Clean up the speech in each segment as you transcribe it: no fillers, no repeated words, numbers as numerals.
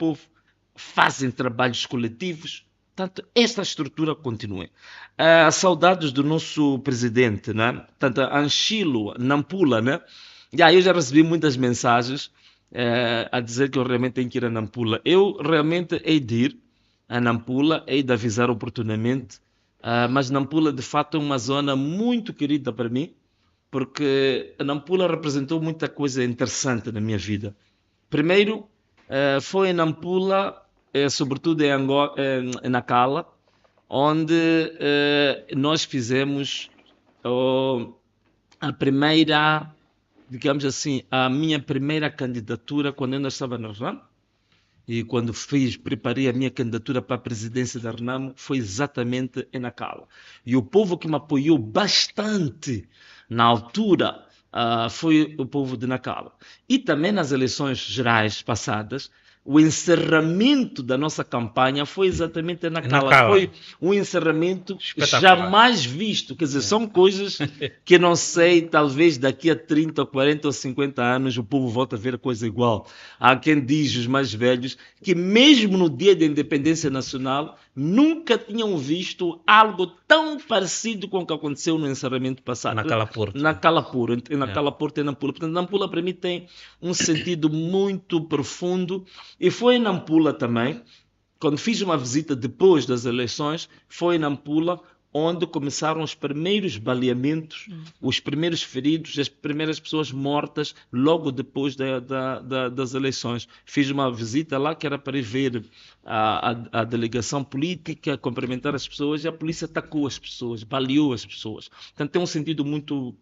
povo, fazem trabalhos coletivos. Portanto, esta estrutura continua. Saudades do nosso presidente, né? Portanto, Anchilo, Nampula, né? Eu já recebi muitas mensagens a dizer que eu realmente tenho que ir a Nampula. Eu realmente hei de ir a Nampula, hei de avisar oportunamente, mas Nampula de fato é uma zona muito querida para mim, porque a Nampula representou muita coisa interessante na minha vida. Primeiro, foi em Nampula, sobretudo em Angola, em Nacala, onde nós fizemos a primeira, digamos assim, a minha primeira candidatura quando eu ainda estava na RNAM. E quando preparei a minha candidatura para a presidência da RNAM, foi exatamente em Nacala. E o povo que me apoiou bastante na altura foi o povo de Nacala. E também nas eleições gerais passadas, o encerramento da nossa campanha foi exatamente em Nacala. Foi um encerramento jamais visto. Quer dizer, são coisas que não sei, talvez daqui a 30, 40 ou 50 anos o povo volta a ver a coisa igual. Há quem diz, os mais velhos, que mesmo no dia da independência nacional, nunca tinham visto algo tão parecido com o que aconteceu no encerramento passado. Naquela porta. Naquela porta e Nampula. Portanto, Nampula para mim tem um sentido muito profundo. E foi em Nampula também, quando fiz uma visita depois das eleições, foi em Nampula onde começaram os primeiros baleamentos, os primeiros feridos, as primeiras pessoas mortas logo depois das eleições. Fiz uma visita lá que era para ir ver a delegação política, cumprimentar as pessoas, e a polícia atacou as pessoas, baleou as pessoas. Portanto, tem um sentido muito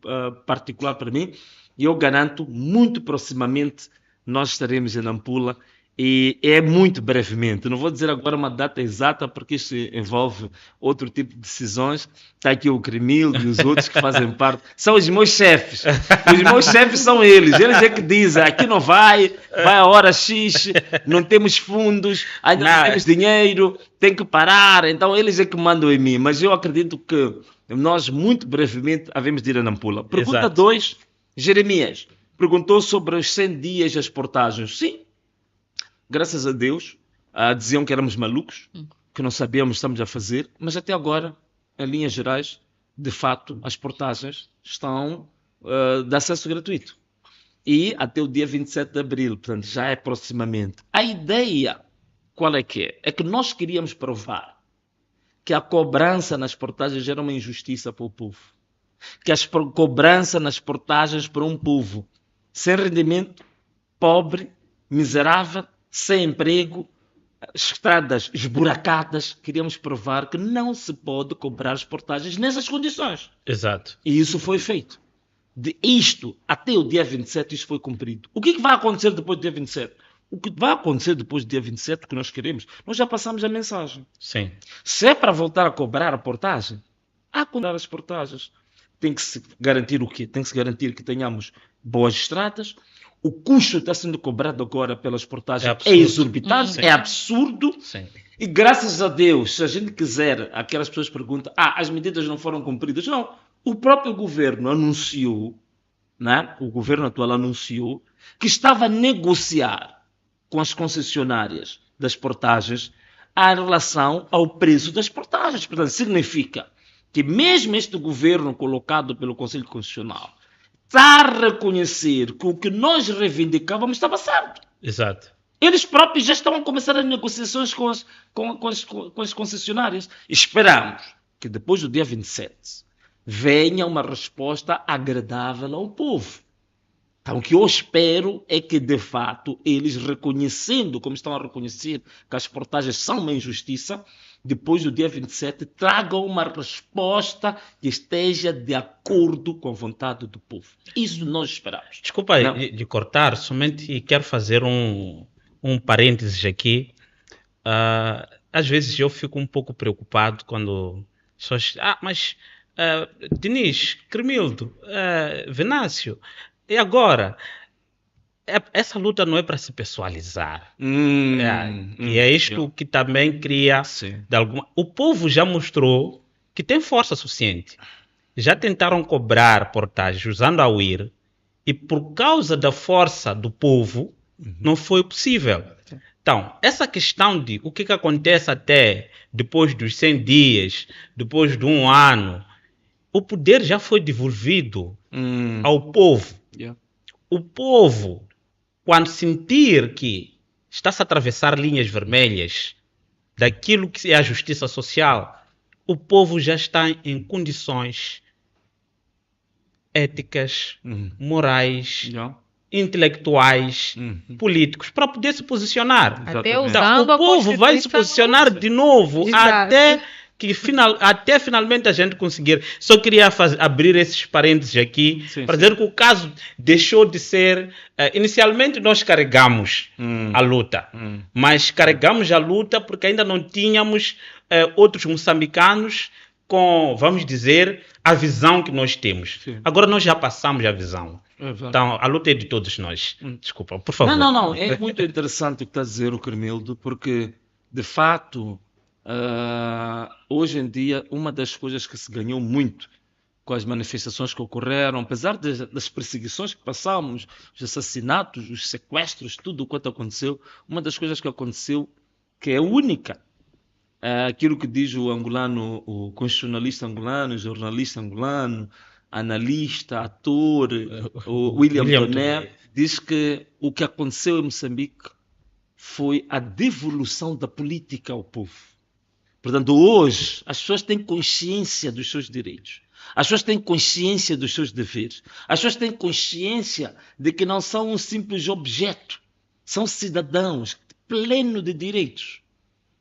particular para mim, e eu garanto, muito proximamente, nós estaremos em Nampula. E é muito brevemente, não vou dizer agora uma data exata, porque isso envolve outro tipo de decisões. Está aqui o Cremildo e os outros que fazem parte, são os meus chefes. Os meus chefes são eles é que dizem, aqui não vai a hora X, não temos fundos, ainda não temos dinheiro, tem que parar. Então eles é que mandam em mim, mas eu acredito que nós muito brevemente havemos de ir a Nampula. Pergunta 2, Jeremias perguntou sobre os 100 dias das portagens. Sim. Graças a Deus, diziam que éramos malucos, que não sabíamos o que estamos a fazer, mas até agora, em linhas gerais, de fato, as portagens estão de acesso gratuito. E até o dia 27 de abril, portanto, já é proximamente. A ideia, qual é que é? É que nós queríamos provar que a cobrança nas portagens era uma injustiça para o povo. Que a cobrança nas portagens para um povo sem rendimento, pobre, miserável, sem emprego, estradas esburacadas, queríamos provar que não se pode cobrar as portagens nessas condições. Exato. E isso foi feito. De isto até o dia 27, isso foi cumprido. O que vai acontecer depois do dia 27? O que vai acontecer depois do dia 27, que nós queremos, nós já passamos a mensagem. Sim. Se é para voltar a cobrar a portagem, há que cobrar as portagens. Tem que se garantir o quê? Tem que se garantir que tenhamos boas estradas. O custo está sendo cobrado agora pelas portagens é exorbitante, é absurdo. Sim. E graças a Deus, se a gente quiser, aquelas pessoas perguntam, as medidas não foram cumpridas. Não, o próprio governo anunciou, né? O governo atual anunciou que estava a negociar com as concessionárias das portagens em relação ao preço das portagens. Portanto, significa que mesmo este governo colocado pelo Conselho Constitucional está a reconhecer que o que nós reivindicávamos estava certo. Exato. Eles próprios já estão a começar as negociações com as concessionárias. Esperamos que depois do dia 27 venha uma resposta agradável ao povo. Então, o que eu espero é que, de fato, eles reconhecendo, como estão a reconhecer, que as portagens são uma injustiça, depois do dia 27, tragam uma resposta que esteja de acordo com a vontade do povo. Isso nós esperamos. Desculpa de cortar, somente quero fazer um parênteses aqui. Às vezes eu fico um pouco preocupado quando pessoas... Diniz, Cremildo, Venácio, e agora? Essa luta não é para se pessoalizar. E é isto que também cria... O povo já mostrou que tem força suficiente. Já tentaram cobrar portagens usando a UIR e por causa da força do povo não foi possível. Então, essa questão de o que acontece até depois dos 100 dias, depois de um ano, o poder já foi devolvido ao povo. O povo, quando sentir que está-se a atravessar linhas vermelhas daquilo que é a justiça social, o povo já está em condições éticas, morais, intelectuais, políticos, para poder se posicionar. Até usando então, o povo vai se posicionar de novo até finalmente a gente conseguir. Só queria abrir esses parênteses aqui para dizer que o caso deixou de ser... inicialmente nós carregamos a luta, mas carregamos a luta porque ainda não tínhamos outros moçambicanos com, vamos dizer, a visão que nós temos. Sim. Agora nós já passamos a visão. Então, a luta é de todos nós. Desculpa, por favor. Não. É muito interessante o que está a dizer o Cremildo, porque, de fato, hoje em dia, uma das coisas que se ganhou muito com as manifestações que ocorreram, apesar das perseguições que passamos, os assassinatos, os sequestros, tudo o quanto aconteceu, uma das coisas que aconteceu, que é única, aquilo que diz o angolano, o constitucionalista angolano, o jornalista angolano, analista, ator, o William Toné, diz que o que aconteceu em Moçambique foi a devolução da política ao povo. Portanto, hoje, as pessoas têm consciência dos seus direitos. As pessoas têm consciência dos seus deveres. As pessoas têm consciência de que não são um simples objeto. São cidadãos plenos de direitos.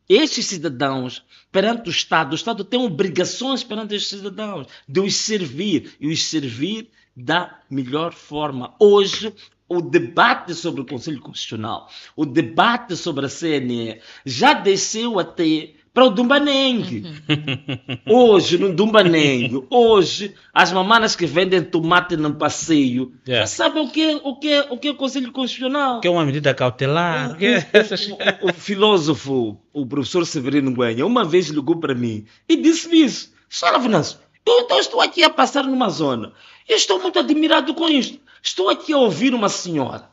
Estes cidadãos, perante o Estado tem obrigações perante estes cidadãos de os servir e os servir da melhor forma. Hoje, o debate sobre o Conselho Constitucional, o debate sobre a CNE já desceu até para o Dumbanengue. Hoje, no Dumbanengue, as mamanas que vendem tomate no passeio, já sabem o que é o Conselho Constitucional. Que é uma medida cautelar. O filósofo, o professor Severino Guenha, uma vez ligou para mim e disse-me isso. Senhora Venâncio, eu estou aqui a passar numa zona. Eu estou muito admirado com isto. Estou aqui a ouvir uma senhora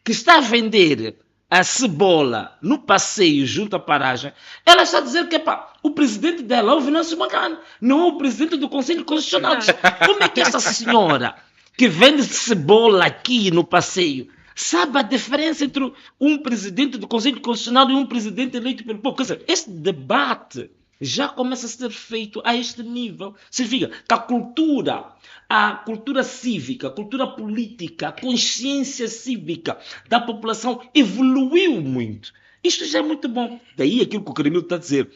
que está a vender a cebola no passeio junto à paragem. Ela está a dizer que o presidente dela é o Venâncio Magana, não é o presidente do Conselho Constitucional. Como é que essa senhora que vende cebola aqui no passeio sabe a diferença entre um presidente do Conselho Constitucional e um presidente eleito pelo povo? Quer dizer, este debate já começa a ser feito a este nível. Significa que a cultura cívica, a cultura política, a consciência cívica da população evoluiu muito. Isto já é muito bom. Daí aquilo que o Cremildo está a dizer.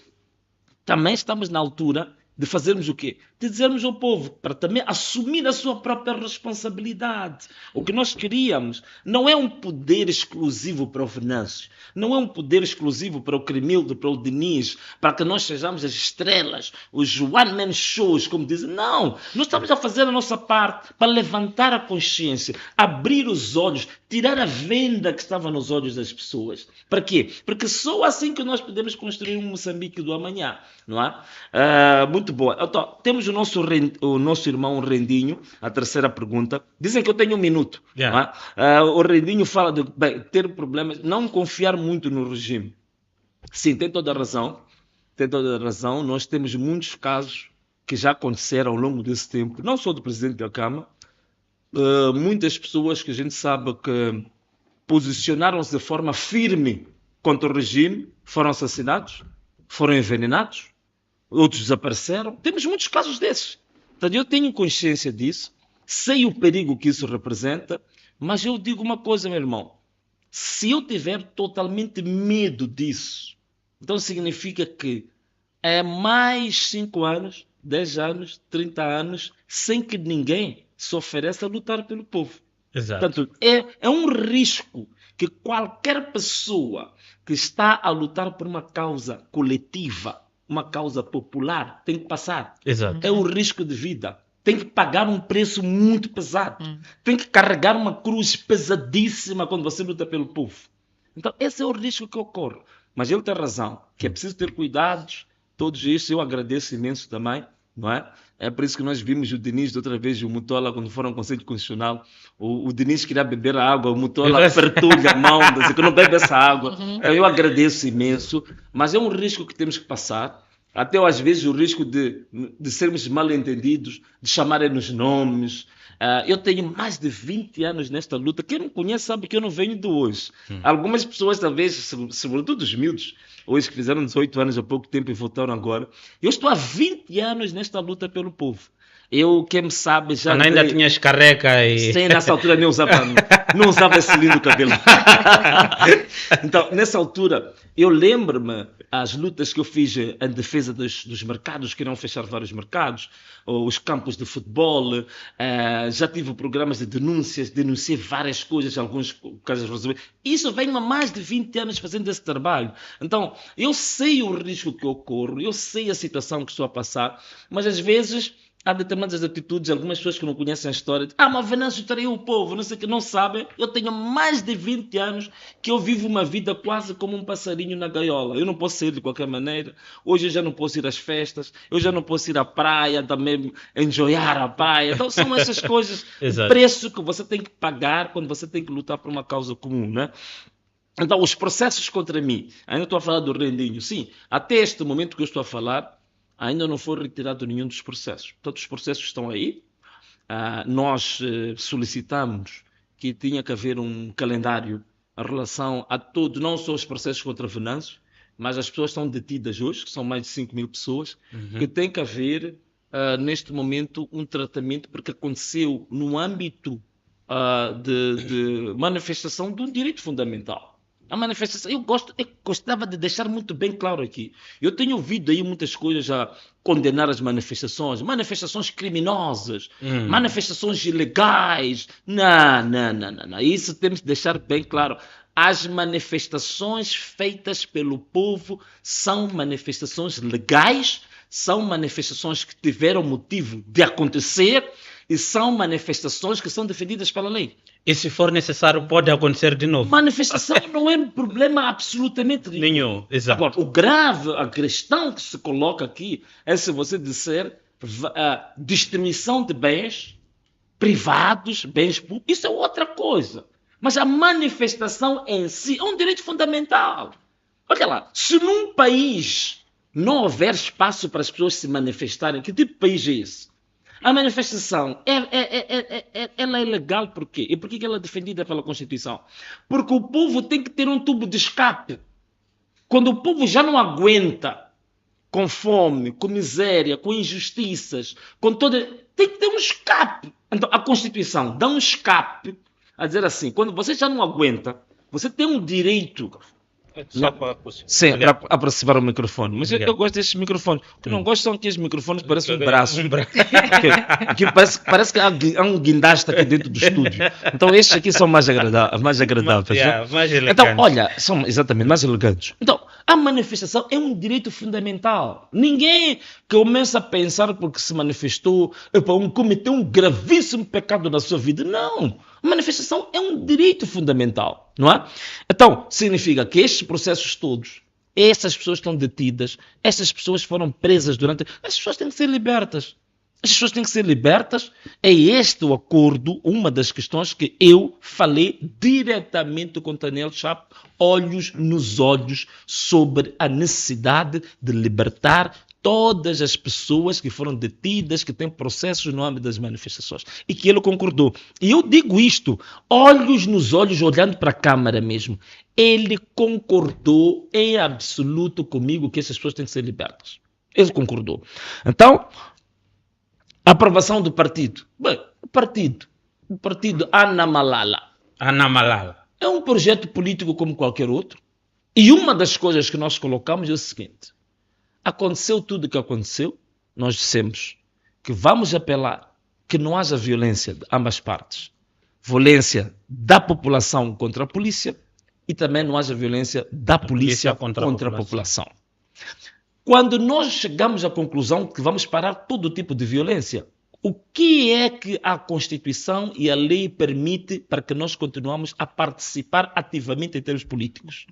Também estamos na altura de fazermos o quê? De dizermos ao povo para também assumir a sua própria responsabilidade. O que nós queríamos não é um poder exclusivo para o Venâncio, não é um poder exclusivo para o Cremildo, para o Diniz, para que nós sejamos as estrelas, os one-man shows, como dizem. Não! Nós estamos a fazer a nossa parte para levantar a consciência, abrir os olhos, tirar a venda que estava nos olhos das pessoas. Para quê? Porque só assim que nós podemos construir um Moçambique do amanhã, não é? Muito boa. Então, temos o nosso irmão Rendinho, a terceira pergunta. Dizem que eu tenho 1 minuto. Yeah. O Rendinho fala de ter problemas, não confiar muito no regime. Sim, tem toda a razão. Tem toda a razão. Nós temos muitos casos que já aconteceram ao longo desse tempo, não só do presidente da Câmara, muitas pessoas que a gente sabe que posicionaram-se de forma firme contra o regime, foram assassinados, foram envenenados, outros desapareceram. Temos muitos casos desses. Então, eu tenho consciência disso, sei o perigo que isso representa, mas eu digo uma coisa, meu irmão. Se eu tiver totalmente medo disso, então significa que é mais 5 anos, 10 anos, 30 anos, sem que ninguém se ofereça a lutar pelo povo. Exato. Portanto, é um risco que qualquer pessoa que está a lutar por uma causa coletiva, uma causa popular, tem que passar. Exato. É o risco de vida. Tem que pagar um preço muito pesado. Tem que carregar uma cruz pesadíssima quando você luta pelo povo. Então, esse é o risco que ocorre. Mas ele tem razão, que é preciso ter cuidados, todos isso. Eu agradeço imenso também. não é? É por isso que nós vimos o Diniz, de outra vez, o Mutola, quando foram ao Conselho Constitucional, o Diniz queria beber a água, o Mutola apertou-lhe a mão, disse que não bebe essa água. Então, eu agradeço imenso, mas é um risco que temos que passar. Até às vezes o risco de sermos mal entendidos, de chamarem-nos nomes. Eu tenho mais de 20 anos nesta luta. Quem não conhece sabe que eu não venho de hoje. Algumas pessoas, talvez, sobretudo os miúdos, hoje que fizeram 18 anos há pouco tempo e voltaram agora. Eu estou há 20 anos nesta luta pelo povo. Eu, quem me sabe, já... Quando ainda tinhas careca e... Sim, nessa altura não usava esse lindo cabelo. Então, nessa altura, eu lembro-me as lutas que eu fiz em defesa dos mercados, que irão fechar vários mercados, os campos de futebol, já tive programas de denúncias, denunciei várias coisas, alguns casos resolver. Isso vem há mais de 20 anos fazendo esse trabalho. Então, eu sei o risco que eu corro, eu sei a situação que estou a passar, mas às vezes... há determinadas atitudes, algumas pessoas que não conhecem a história, mas Venâncio traiu o povo, não sei o que, não sabem. Eu tenho mais de 20 anos que eu vivo uma vida quase como um passarinho na gaiola. Eu não posso sair de qualquer maneira. Hoje eu já não posso ir às festas, eu já não posso ir à praia, também enjoyar a praia. Então são essas coisas, o preço que você tem que pagar quando você tem que lutar por uma causa comum, né? Então os processos contra mim, ainda estou a falar do Rendinho, sim, até este momento que eu estou a falar, ainda não foi retirado nenhum dos processos. Todos os processos estão aí. Nós solicitamos que tinha que haver um calendário em relação a todos, não só os processos contra Venâncio, mas as pessoas estão detidas hoje, que são mais de 5 mil pessoas, que tem que haver, neste momento, um tratamento, porque aconteceu no âmbito de manifestação de um direito fundamental. A manifestação, eu gostava de deixar muito bem claro aqui. Eu tenho ouvido aí muitas coisas a condenar as manifestações criminosas, manifestações ilegais. Não. Isso temos de deixar bem claro. As manifestações feitas pelo povo são manifestações legais, são manifestações que tiveram motivo de acontecer e são manifestações que são defendidas pela lei. E se for necessário, pode acontecer de novo. Manifestação não é um problema absolutamente nenhum. Exato. Agora, a questão que se coloca aqui é se você disser destruição de bens privados, bens públicos, isso é outra coisa. Mas a manifestação em si é um direito fundamental. Olha lá, se num país não houver espaço para as pessoas se manifestarem, que tipo de país é esse? A manifestação, ela é legal por quê? E por que ela é defendida pela Constituição? Porque o povo tem que ter um tubo de escape. Quando o povo já não aguenta, com fome, com miséria, com injustiças, tem que ter um escape. Então a Constituição dá um escape a dizer assim, quando você já não aguenta, você tem um direito... Só para aproximar o microfone. Mas eu gosto desses microfones. O que não gosto são aqueles microfones que parecem um braço. Aquilo parece que há um guindaste aqui dentro do estúdio. Então estes aqui são mais agradáveis. Mais elegantes. Então, olha, são exatamente mais elegantes. Então, a manifestação é um direito fundamental. Ninguém começa a pensar porque se manifestou, cometeu um gravíssimo pecado na sua vida. Não. A manifestação é um direito fundamental, não é? Então, significa que estes processos todos, essas pessoas estão detidas, essas pessoas foram presas essas pessoas têm que ser libertas. As pessoas têm que ser libertas. É este o acordo, uma das questões que eu falei diretamente com Daniel Chapo, olhos nos olhos, sobre a necessidade de libertar todas as pessoas que foram detidas, que têm processos no âmbito das manifestações. E que ele concordou. E eu digo isto, olhos nos olhos, olhando para a Câmara mesmo. Ele concordou em absoluto comigo que essas pessoas têm que ser libertas. Ele concordou. Então, a aprovação do partido. Bem, o partido Ana Malala. É um projeto político como qualquer outro. E uma das coisas que nós colocamos é o seguinte. Aconteceu tudo o que aconteceu, nós dissemos que vamos apelar que não haja violência de ambas partes. Violência da população contra a polícia e também não haja violência da polícia contra a população. Quando nós chegamos à conclusão que vamos parar todo tipo de violência, o que é que a Constituição e a lei permite para que nós continuemos a participar ativamente em termos políticos?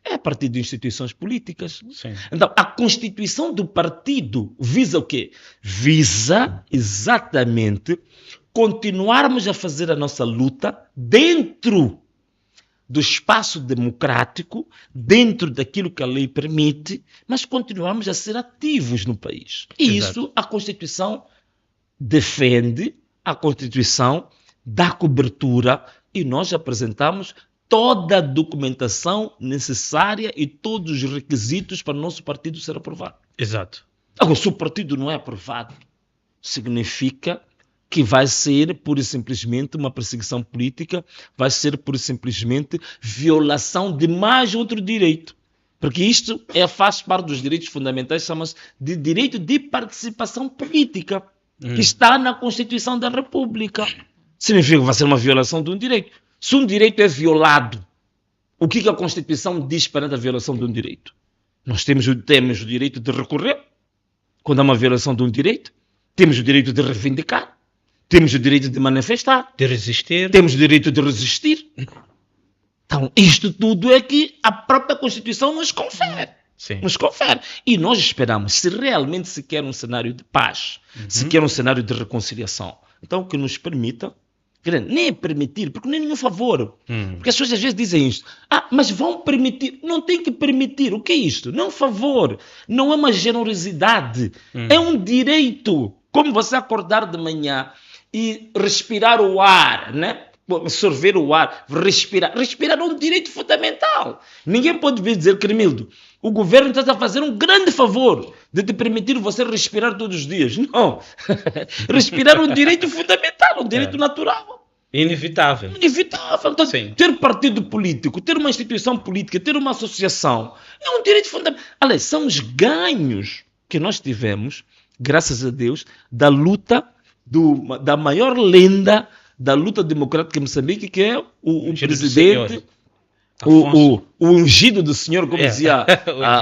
É a partir de instituições políticas. Sim. Então, a constituição do partido visa o quê? Visa exatamente continuarmos a fazer a nossa luta dentro do espaço democrático, dentro daquilo que a lei permite, mas continuamos a ser ativos no país. E Exato. isso a Constituição defende, a Constituição dá cobertura e nós apresentamos toda a documentação necessária e todos os requisitos para o nosso partido ser aprovado. Exato. Agora, se o partido não é aprovado, significa que vai ser, pura e simplesmente, uma perseguição política, vai ser, pura e simplesmente, violação de mais outro direito. Porque isto faz parte dos direitos fundamentais, chama-se de direito de participação política, que está na Constituição da República. Significa que vai ser uma violação de um direito. Se um direito é violado, o que a Constituição diz perante a violação de um direito? Nós temos o direito de recorrer, quando há uma violação de um direito, temos o direito de reivindicar, temos o direito de manifestar, de resistir, temos o direito de resistir. Então, isto tudo é que a própria Constituição nos confere. Sim. Nos confere. E nós esperamos, se realmente se quer um cenário de paz, se quer um cenário de reconciliação, então que nos permita, nem permitir, porque não é nenhum favor. Porque as pessoas às vezes dizem isto. Mas vão permitir. Não tem que permitir. O que é isto? Não é um favor. Não é uma generosidade. É um direito. Como você acordar de manhã e respirar o ar, né? Absorver o ar, respirar. Respirar é um direito fundamental. Ninguém pode vir dizer, Cremildo, o governo está a fazer um grande favor de te permitir você respirar todos os dias. Não. Respirar é um direito fundamental, um direito natural. Inevitável. Inevitável. Então, ter partido político, ter uma instituição política, ter uma associação, é um direito fundamental. Aliás, são os ganhos que nós tivemos, graças a Deus, da luta da maior lenda da luta democrática em Moçambique, que é o presidente, o ungido do senhor, como dizia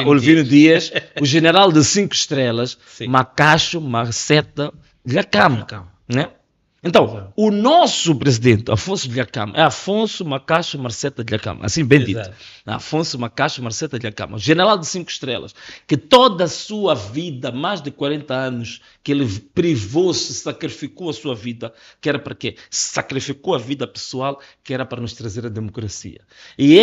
Olivino Dias, o general de 5 estrelas, Macacho Marceta Dhlakama, né? Então, o nosso presidente, Afonso Dhlakama, é Afonso Macacho Marceta Dhlakama, assim bem dito. Afonso Macacho Marceta Dhlakama, general de 5 estrelas, que toda a sua vida, mais de 40 anos, que ele privou-se, sacrificou a sua vida, que era para quê? Sacrificou a vida pessoal, que era para nos trazer a democracia. E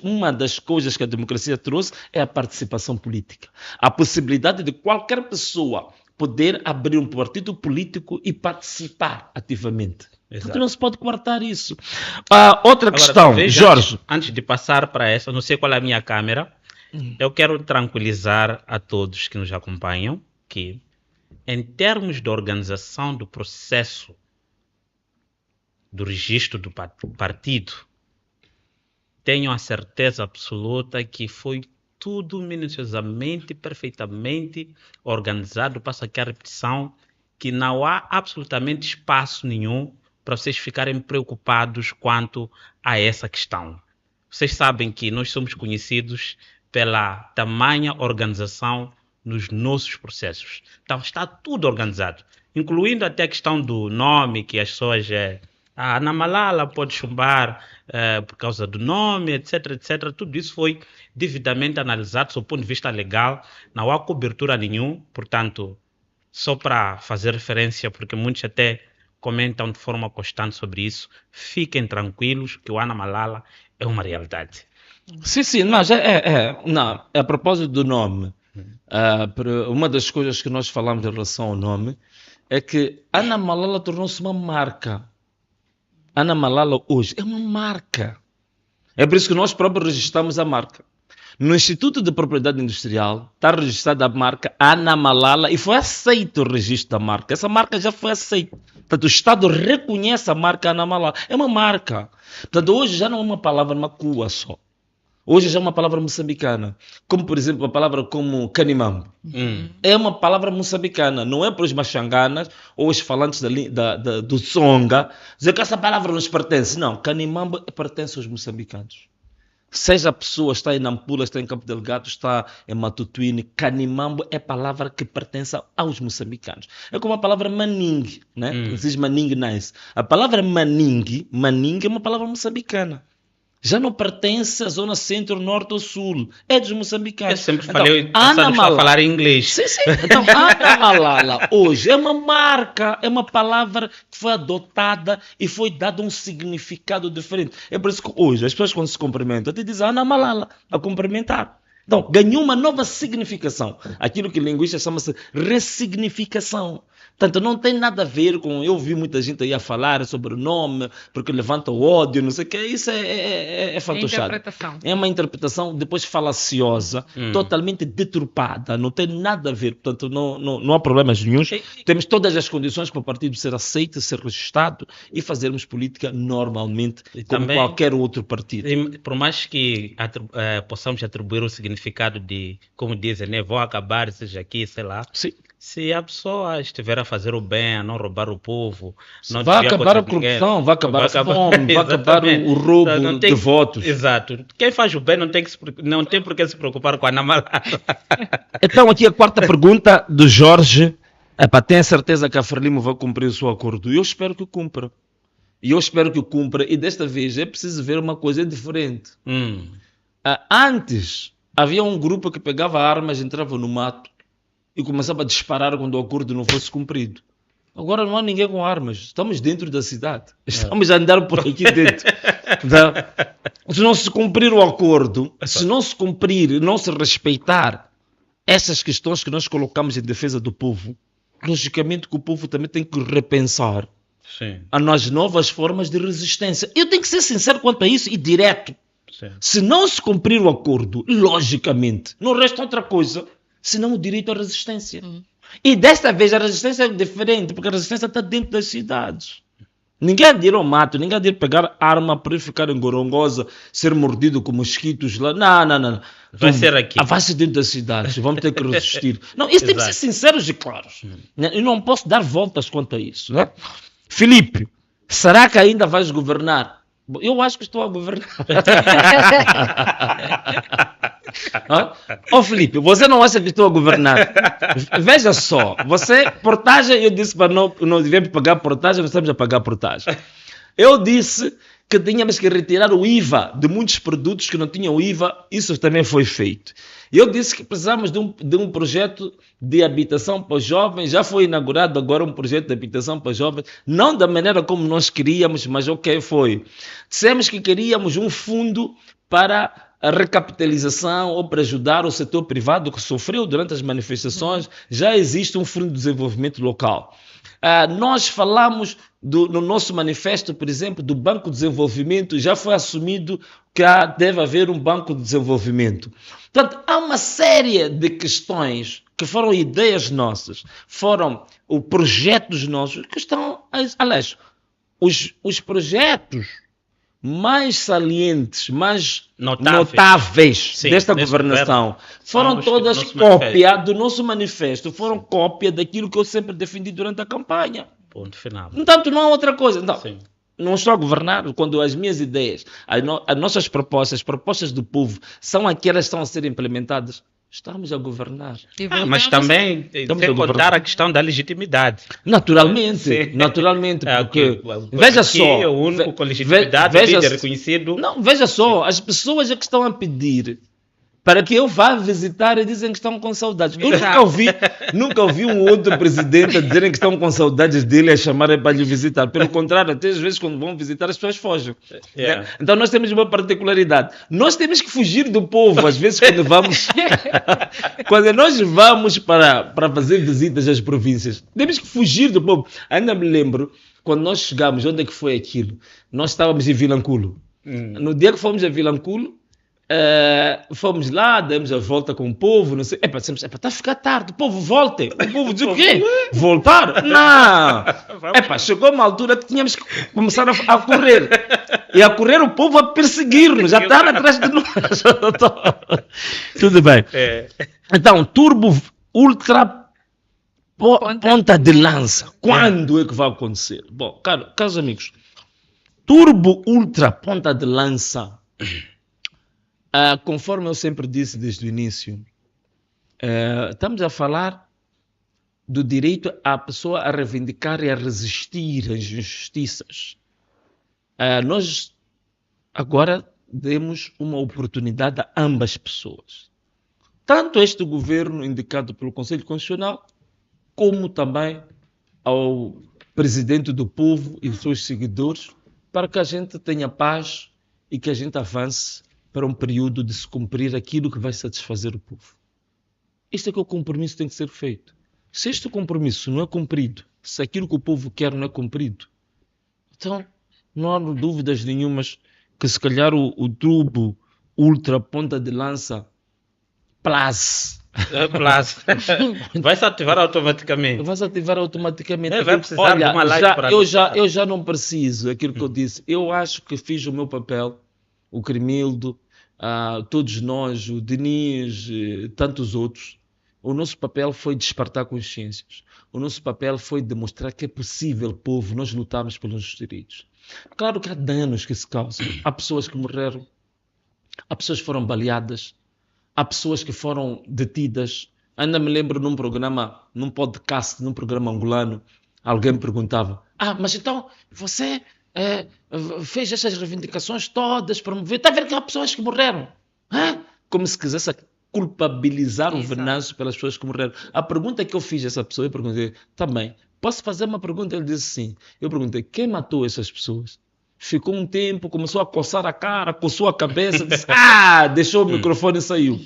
uma das coisas que a democracia trouxe é a participação política. A possibilidade de qualquer pessoa poder abrir um partido político e participar ativamente. Porque não se pode coartar isso. Outra questão, Jorge. Antes de passar para essa, não sei qual é a minha câmera, eu quero tranquilizar a todos que nos acompanham que, em termos de organização do processo do registro do partido, tenho a certeza absoluta que foi tudo minuciosamente, perfeitamente organizado. Passo aqui a repetição, que não há absolutamente espaço nenhum para vocês ficarem preocupados quanto a essa questão. Vocês sabem que nós somos conhecidos pela tamanha organização nos nossos processos. Então está tudo organizado, incluindo até a questão do nome, que as pessoas... A Ana Malala pode chumbar por causa do nome, etc, etc. Tudo isso foi devidamente analisado do ponto de vista legal. Não há cobertura nenhuma, portanto, só para fazer referência, porque muitos até comentam de forma constante sobre isso, fiquem tranquilos que o Ana Malala é uma realidade. Sim, mas não, a propósito do nome, uma das coisas que nós falamos em relação ao nome é que Ana Malala tornou-se uma marca. Ana Malala hoje é uma marca. É por isso que nós próprios registramos a marca. No Instituto de Propriedade Industrial está registrada a marca Ana Malala e foi aceito o registro da marca. Essa marca já foi aceita. Portanto, o Estado reconhece a marca Ana Malala. É uma marca. Portanto, hoje já não é uma palavra macua só. Hoje já é uma palavra moçambicana. Como, por exemplo, uma palavra como canimambo. É uma palavra moçambicana. Não é para os maxanganas ou os falantes do Tsonga dizer que essa palavra nos pertence. Não, canimambo pertence aos moçambicanos. Seja a pessoa está em Nampula, está em Cabo Delgado, está em Matutuine, canimambo é palavra que pertence aos moçambicanos. É como a palavra maningue, né? Diz maningue nice. A palavra maningue é uma palavra moçambicana. já não pertence à zona centro, norte ou sul. É dos moçambicanos. Eu sempre falei, Ana Malala, a falar em inglês. Sim. Então, Ana Malala hoje é uma marca, é uma palavra que foi adotada e foi dado um significado diferente. É por isso que hoje as pessoas quando se cumprimentam, te dizem Ana Malala a cumprimentar. Então, ganhou uma nova significação. Aquilo que linguistas chama-se ressignificação. Portanto, não tem nada a ver com... Eu vi muita gente aí a falar sobre o nome, porque levanta o ódio, não sei o que. Isso é fantochado. É uma interpretação depois falaciosa, totalmente deturpada. Não tem nada a ver. Portanto, não há problemas nenhuns. Temos todas as condições para o partido ser aceito, ser registrado e fazermos política normalmente, como também, qualquer outro partido. Por mais que possamos atribuir o significado de, como dizem, né, vão acabar, seja aqui, sei lá. Sim. Se a pessoa estiver a fazer o bem, a não roubar o povo... Não vai acabar a corrupção, vai acabar a fome, vai acabar o roubo de votos. Exato. Quem faz o bem não tem por que se preocupar com a Ana Malala. Então, aqui a quarta pergunta do Jorge. Tem a certeza que a Frelimo vai cumprir o seu acordo? Eu espero que cumpra. E desta vez é preciso ver uma coisa diferente. Antes, havia um grupo que pegava armas, entrava no mato e começava a disparar quando o acordo não fosse cumprido. Agora não há ninguém com armas. Estamos dentro da cidade. Estamos a andar por aqui dentro. Se não se cumprir o acordo, se não se cumprir, não se respeitar essas questões que nós colocamos em defesa do povo, logicamente que o povo também tem que repensar as novas formas de resistência. Eu tenho que ser sincero quanto a isso e direto. Se não se cumprir o acordo, logicamente, não resta outra coisa senão o direito à resistência. E desta vez a resistência é diferente, porque a resistência está dentro das cidades. Ninguém há de ir ao mato, ninguém há de ir pegar arma para ir ficar em Gorongosa, ser mordido com mosquitos lá. Não. Vai ser aqui. Vai ser dentro das cidades, vamos ter que resistir. Não, isso tem que ser sinceros e claros. Eu não posso dar voltas quanto a isso. Né? Filipe, será que ainda vais governar? Eu acho que estou a governar. Filipe, você não acha que estou a governar? Veja só, portagem, eu disse para não devemos pagar portagem, nós estamos a pagar portagem. Eu disse que tínhamos que retirar o IVA de muitos produtos que não tinham IVA, isso também foi feito. Eu disse que precisamos de um projeto de habitação para os jovens, já foi inaugurado agora um projeto de habitação para os jovens, não da maneira como nós queríamos, mas foi. Dissemos que queríamos um fundo para a recapitalização ou para ajudar o setor privado que sofreu durante as manifestações, já existe um fundo de desenvolvimento local. Nós falamos no nosso manifesto, por exemplo, do Banco de Desenvolvimento, já foi assumido que deve haver um Banco de Desenvolvimento. Portanto, há uma série de questões que foram ideias nossas, foram projetos nossos, que estão, aliás, os projetos mais salientes, mais notáveis desta governação foram todas cópia do nosso manifesto, foram cópia daquilo que eu sempre defendi durante a campanha. Ponto final. Portanto, não há outra coisa. Não estou a governar quando as minhas ideias, as nossas propostas, as propostas do povo, são aquelas que estão a ser implementadas. Estamos a governar. Mas também sem contar a questão da legitimidade. Naturalmente. Porque, veja só. É o único com legitimidade, líder reconhecido. Não, veja só, as pessoas que estão a pedir para que eu vá visitar e dizem que estão com saudades. Eu nunca ouvi um outro presidente a dizerem que estão com saudades dele a chamarem para lhe visitar. Pelo contrário, até às vezes quando vão visitar as pessoas fogem. Né? Então nós temos uma particularidade. Nós temos que fugir do povo, às vezes quando vamos... quando nós vamos para fazer visitas às províncias, temos que fugir do povo. Ainda me lembro, quando nós chegamos, onde é que foi aquilo? Nós estávamos em Vilanculo. No dia que fomos a Vilanculo, fomos lá, demos a volta com o povo, não sei, está a ficar tarde, o povo volte. O povo diz o quê? Voltar? Não! Chegou uma altura que tínhamos que começar a correr. E a correr o povo a perseguir-nos, já está atrás de nós. Tudo bem. Então, turbo ultra ponta de lança. Quando é que vai acontecer? Bom, caros amigos, turbo ultra ponta de lança. Conforme eu sempre disse desde o início, estamos a falar do direito à pessoa a reivindicar e a resistir às injustiças. Nós agora demos uma oportunidade a ambas pessoas. Tanto este governo indicado pelo Conselho Constitucional, como também ao presidente do povo e seus seguidores, para que a gente tenha paz e que a gente avance para um período de se cumprir aquilo que vai satisfazer o povo. Este é que o compromisso tem que ser feito. Se este compromisso não é cumprido, se aquilo que o povo quer não é cumprido, então não há dúvidas nenhumas que se calhar o tubo ultra ponta de lança Plus vai se ativar automaticamente. Vai se ativar automaticamente. Vai precisar de uma live para eu já não preciso, aquilo que eu disse. Eu acho que fiz o meu papel, o Cremildo, todos nós, o Diniz, tantos outros. O nosso papel foi despertar consciências. O nosso papel foi demonstrar que é possível, povo, nós lutarmos pelos nossos direitos. Claro que há danos que se causam. Há pessoas que morreram, há pessoas que foram baleadas, há pessoas que foram detidas. Ainda me lembro num programa, num podcast, num programa angolano, alguém me perguntava: mas então você fez essas reivindicações todas para mover? Está a ver que há pessoas que morreram? Como se quisesse culpabilizar o Venâncio pelas pessoas que morreram. A pergunta que eu fiz a essa pessoa, eu perguntei: também, posso fazer uma pergunta? Ele disse sim. Eu perguntei: quem matou essas pessoas? Ficou um tempo, começou a coçar a cara, coçou a cabeça, disse: deixou o microfone e saiu.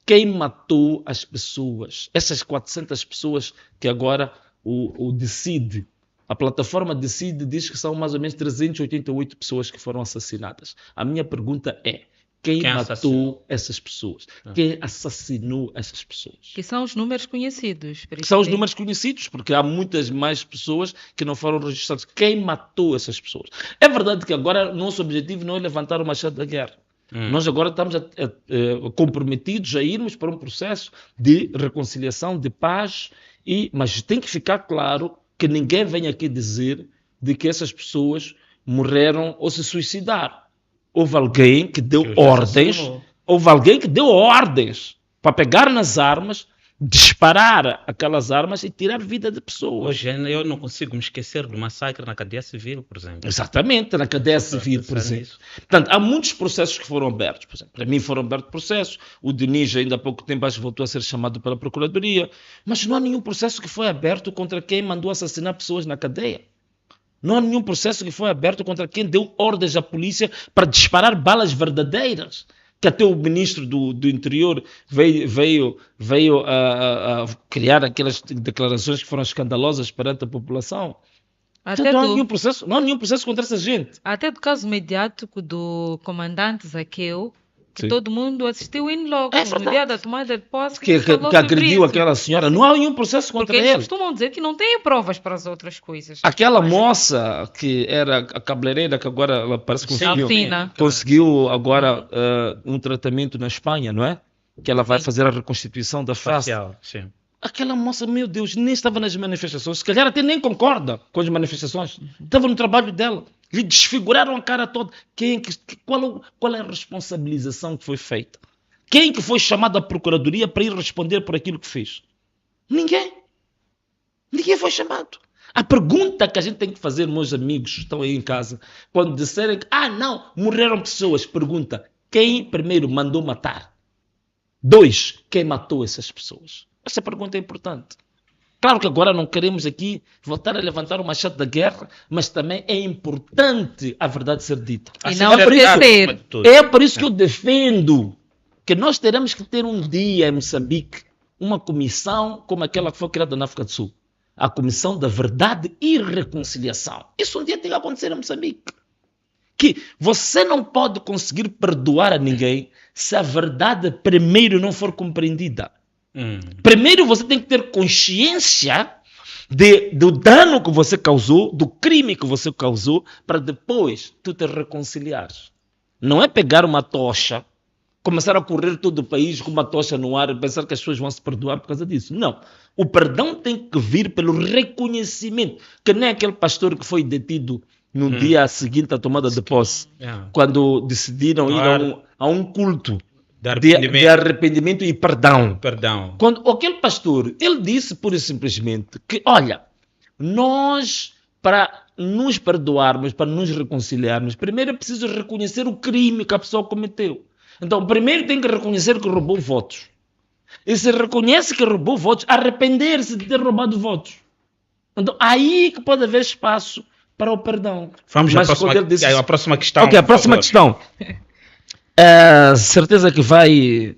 Quem matou as pessoas? Essas 400 pessoas que agora o Decide, a plataforma Decide, diz que são mais ou menos 388 pessoas que foram assassinadas. A minha pergunta é: quem matou essas pessoas? Quem assassinou essas pessoas? Que são os números conhecidos. São os números conhecidos, porque há muitas mais pessoas que não foram registradas. Quem matou essas pessoas? É verdade que agora nosso objetivo não é levantar o machado da guerra. Nós agora estamos comprometidos a irmos para um processo de reconciliação, de paz, mas tem que ficar claro que ninguém vem aqui dizer de que essas pessoas morreram ou se suicidaram. Houve alguém que deu ordens para pegar nas armas, disparar aquelas armas e tirar vida de pessoas. Hoje eu não consigo me esquecer do massacre na cadeia civil, por exemplo. Exatamente, na cadeia civil, por exemplo. Portanto, há muitos processos que foram abertos. Por exemplo, para mim foram abertos processos. O Diniz ainda há pouco tempo voltou a ser chamado pela Procuradoria. Mas não há nenhum processo que foi aberto contra quem mandou assassinar pessoas na cadeia. Não há nenhum processo que foi aberto contra quem deu ordens à polícia para disparar balas verdadeiras. Que até o ministro do Interior veio a criar aquelas declarações que foram escandalosas perante a população. Então, não há nenhum processo contra essa gente. Até do caso mediático do comandante Zaqueu, que todo mundo assistiu em logo no dia da tomada de posse. Que agrediu aquela senhora. Não há nenhum processo contra ele. Porque eles costumam dizer que não têm provas para as outras coisas. Aquela moça que era a cabeleireira, que agora ela parece que conseguiu agora um tratamento na Espanha, não é? Que ela vai fazer a reconstituição da face. Sim. Aquela moça, meu Deus, nem estava nas manifestações. Se calhar até nem concorda com as manifestações. Estava no trabalho dela. Lhe desfiguraram a cara toda. Qual é a responsabilização que foi feita? Quem que foi chamado à Procuradoria para ir responder por aquilo que fez? Ninguém. Ninguém foi chamado. A pergunta que a gente tem que fazer, meus amigos que estão aí em casa, quando disserem que, não, morreram pessoas, pergunta: quem primeiro mandou matar? 2, quem matou essas pessoas? Essa pergunta é importante. Claro que agora não queremos aqui voltar a levantar o machado da guerra, mas também é importante a verdade ser dita. E não esquecer. É por isso que eu defendo que nós teremos que ter um dia em Moçambique uma comissão como aquela que foi criada na África do Sul. A Comissão da Verdade e Reconciliação. Isso um dia tem que acontecer em Moçambique. Que você não pode conseguir perdoar a ninguém se a verdade primeiro não for compreendida. Primeiro você tem que ter consciência do dano que você causou, do crime que você causou, para depois tu te reconciliares. Não é pegar uma tocha, começar a correr todo o país com uma tocha no ar e pensar que as pessoas vão se perdoar por causa disso. Não. O perdão tem que vir pelo reconhecimento, que nem aquele pastor que foi detido no dia seguinte à tomada de posse, quando decidiram ir a um culto de arrependimento e perdão. Quando aquele pastor, ele disse pura e simplesmente que, olha, nós para nos perdoarmos, para nos reconciliarmos, primeiro é preciso reconhecer o crime que a pessoa cometeu. Então, primeiro tem que reconhecer que roubou votos. E se reconhece que roubou votos, arrepender-se de ter roubado votos. Então, aí que pode haver espaço para o perdão. Vamos à próxima questão. Ok, a próxima questão. Certeza que vai...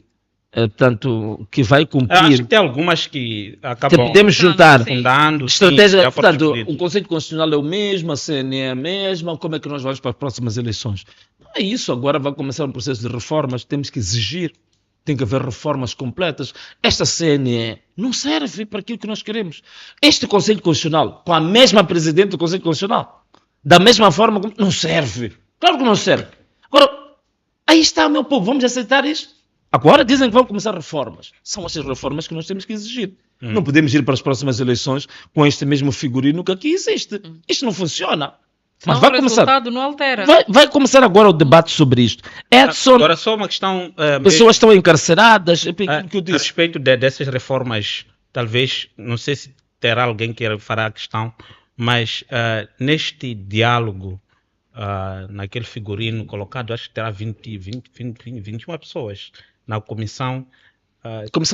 Portanto, que vai cumprir. Acho que tem algumas que acabam podemos juntar fundando. Estratégia, portanto, o Conselho Constitucional é o mesmo, a CNE é a mesma, como é que nós vamos para as próximas eleições? Não é isso, agora vai começar um processo de reformas, temos que exigir, tem que haver reformas completas. Esta CNE não serve para aquilo que nós queremos. Este Conselho Constitucional, com a mesma Presidente do Conselho Constitucional, da mesma forma, não serve. Claro que não serve. Agora, aí está, meu povo, vamos aceitar isto? Agora dizem que vão começar reformas. São essas reformas que nós temos que exigir. Não podemos ir para as próximas eleições com este mesmo figurino que aqui existe. Isto não funciona. Mas vai começar. O resultado não altera. Vai começar agora o debate sobre isto. Edson, agora só uma questão. Pessoas estão encarceradas. Que eu a respeito dessas reformas, talvez, não sei se terá alguém que fará a questão, mas neste diálogo, naquele figurino colocado, acho que terá 21 pessoas. Na comissão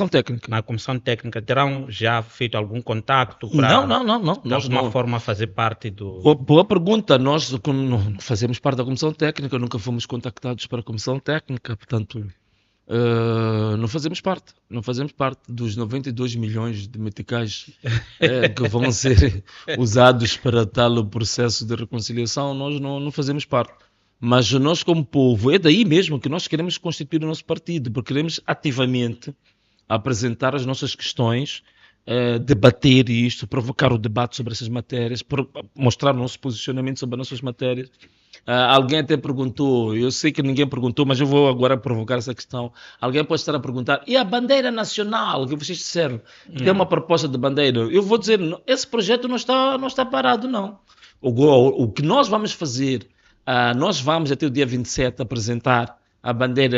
técnica. Na comissão técnica, terão já feito algum contacto para de alguma forma fazer parte do... Boa pergunta. Nós não fazemos parte da comissão técnica, nunca fomos contactados para a comissão técnica, portanto, não fazemos parte dos 92 milhões de meticais que vão ser usados para tal processo de reconciliação. Nós não fazemos parte. Mas nós, como povo, é daí mesmo que nós queremos constituir o nosso partido, porque queremos ativamente apresentar as nossas questões, debater isto, provocar o debate sobre essas matérias, mostrar o nosso posicionamento sobre as nossas matérias. Alguém até perguntou, eu sei que ninguém perguntou, mas eu vou agora provocar essa questão. Alguém pode estar a perguntar, e a bandeira nacional que vocês disseram? Tem uma proposta de bandeira. Eu vou dizer, esse projeto não está parado, não. O que nós vamos fazer... nós vamos até o dia 27 apresentar a bandeira